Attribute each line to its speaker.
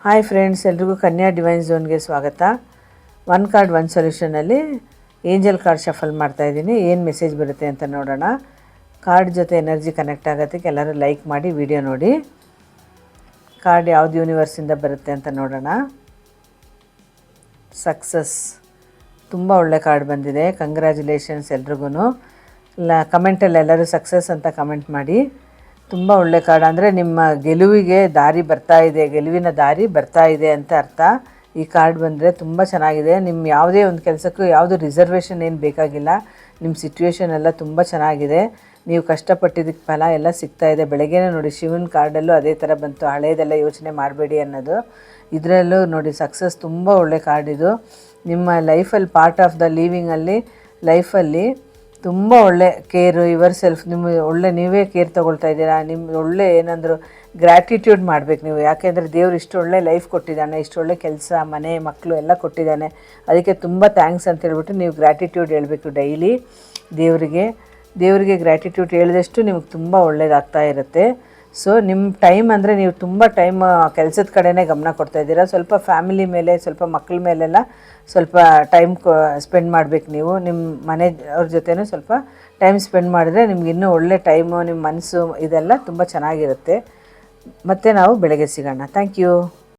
Speaker 1: Hi friends, ಎಲ್ರಿಗೂ ಕನ್ಯಾ divine ಝೋನ್ಗೆ ಸ್ವಾಗತ. ಒನ್ ಕಾರ್ಡ್ ಒನ್ ಸೊಲ್ಯೂಷನಲ್ಲಿ ಏಂಜಲ್ ಕಾರ್ಡ್ ಶಫಲ್ ಮಾಡ್ತಾಯಿದ್ದೀನಿ. ಏನು ಮೆಸೇಜ್ ಬರುತ್ತೆ ಅಂತ ನೋಡೋಣ. ಕಾರ್ಡ್ ಜೊತೆ ಎನರ್ಜಿ ಕನೆಕ್ಟ್ ಆಗೋದಕ್ಕೆ ಎಲ್ಲರೂ ಲೈಕ್ ಮಾಡಿ ವಿಡಿಯೋ ನೋಡಿ. ಕಾರ್ಡ್ ಯಾವ್ದು ಯೂನಿವರ್ಸಿಂದ ಬರುತ್ತೆ ಅಂತ ನೋಡೋಣ. ಸಕ್ಸಸ್, ತುಂಬ ಒಳ್ಳೆ ಕಾರ್ಡ್ ಬಂದಿದೆ. ಕಂಗ್ರ್ಯಾಚುಲೇಷನ್ಸ್ ಎಲ್ರಿಗೂ. ಕಮೆಂಟಲ್ಲಿ ಎಲ್ಲರೂ ಸಕ್ಸಸ್ ಅಂತ ಕಮೆಂಟ್ ಮಾಡಿ. ತುಂಬ ಒಳ್ಳೆ ಕಾರ್ಡ್, ಅಂದರೆ ನಿಮ್ಮ ಗೆಲುವಿಗೆ ದಾರಿ ಬರ್ತಾ ಇದೆ, ಗೆಲುವಿನ ದಾರಿ ಬರ್ತಾ ಇದೆ ಅಂತ ಅರ್ಥ. ಈ ಕಾರ್ಡ್ ಬಂದರೆ ತುಂಬ ಚೆನ್ನಾಗಿದೆ. ನಿಮ್ಮ ಯಾವುದೇ ಒಂದು ಕೆಲಸಕ್ಕೂ ಯಾವುದು ರಿಸರ್ವೇಷನ್ ಏನು ಬೇಕಾಗಿಲ್ಲ. ನಿಮ್ಮ ಸಿಚುವೇಶನ್ ಎಲ್ಲ ತುಂಬ ಚೆನ್ನಾಗಿದೆ. ನೀವು ಕಷ್ಟಪಟ್ಟಿದ್ದಕ್ಕೆ ಫಲ ಎಲ್ಲ ಸಿಗ್ತಾಯಿದೆ. ಬೆಳಗ್ಗೆನೇ ನೋಡಿ ಶಿವನ ಕಾರ್ಡಲ್ಲೂ ಅದೇ ಥರ ಬಂತು, ಹಳೇದೆಲ್ಲ ಯೋಚನೆ ಮಾಡಬೇಡಿ ಅನ್ನೋದು. ಇದರಲ್ಲೂ ನೋಡಿ ಸಕ್ಸಸ್, ತುಂಬ ಒಳ್ಳೆ ಕಾರ್ಡ್ ಇದು. ನಿಮ್ಮ ಲೈಫಲ್ಲಿ ಪಾರ್ಟ್ ಆಫ್ ದ ಲೀವಿಂಗಲ್ಲಿ ಲೈಫಲ್ಲಿ ತುಂಬ ಒಳ್ಳೆ ಕೇರು, ಯುವರ್ ಸೆಲ್ಫ್, ನಿಮ್ಮ ಒಳ್ಳೆ ನೀವೇ ಕೇರ್ ತೊಗೊಳ್ತಾ ಇದ್ದೀರಾ. ನಿಮ್ಮ ಒಳ್ಳೆ ಏನಂದ್ರು ಗ್ರ್ಯಾಟಿಟ್ಯೂಡ್ ಮಾಡಬೇಕು ನೀವು. ಯಾಕೆಂದರೆ ದೇವ್ರು ಇಷ್ಟು ಒಳ್ಳೆ ಲೈಫ್ ಕೊಟ್ಟಿದ್ದಾನೆ, ಇಷ್ಟು ಒಳ್ಳೆ ಕೆಲಸ, ಮನೆ, ಮಕ್ಕಳು ಎಲ್ಲ ಕೊಟ್ಟಿದ್ದಾನೆ. ಅದಕ್ಕೆ ತುಂಬ ಥ್ಯಾಂಕ್ಸ್ ಅಂತ ಹೇಳ್ಬಿಟ್ಟು ನೀವು ಗ್ರ್ಯಾಟಿಟ್ಯೂಡ್ ಹೇಳಬೇಕು ಡೈಲಿ ದೇವರಿಗೆ ಗ್ರ್ಯಾಟಿಟ್ಯೂಡ್ ಹೇಳಿದಷ್ಟು ನಿಮಗೆ ತುಂಬ ಒಳ್ಳೆಯದಾಗ್ತಾ ಇರುತ್ತೆ. ಸೊ ನಿಮ್ಮ ಟೈಮ್ ಅಂದರೆ ನೀವು ತುಂಬ ಟೈಮ್ ಕೆಲಸದ ಕಡೆನೇ ಗಮನ ಕೊಡ್ತಾ ಇದ್ದೀರಾ. ಸ್ವಲ್ಪ ಫ್ಯಾಮಿಲಿ ಮೇಲೆ, ಸ್ವಲ್ಪ ಮಕ್ಕಳ ಮೇಲೆಲ್ಲ ಸ್ವಲ್ಪ ಟೈಮ್ ಸ್ಪೆಂಡ್ ಮಾಡಬೇಕು. ನೀವು ನಿಮ್ಮ ಮನೆಯವ್ರ ಜೊತೆನೂ ಸ್ವಲ್ಪ ಟೈಮ್ ಸ್ಪೆಂಡ್ ಮಾಡಿದ್ರೆ ನಿಮ್ಗೆ ಇನ್ನೂ ಒಳ್ಳೆ ಟೈಮು, ನಿಮ್ಮ ಮನಸ್ಸು ಇದೆಲ್ಲ ತುಂಬ ಚೆನ್ನಾಗಿರುತ್ತೆ. ಮತ್ತು ನಾವು ಬೆಳಗ್ಗೆ ಸಿಗೋಣ. Thank you.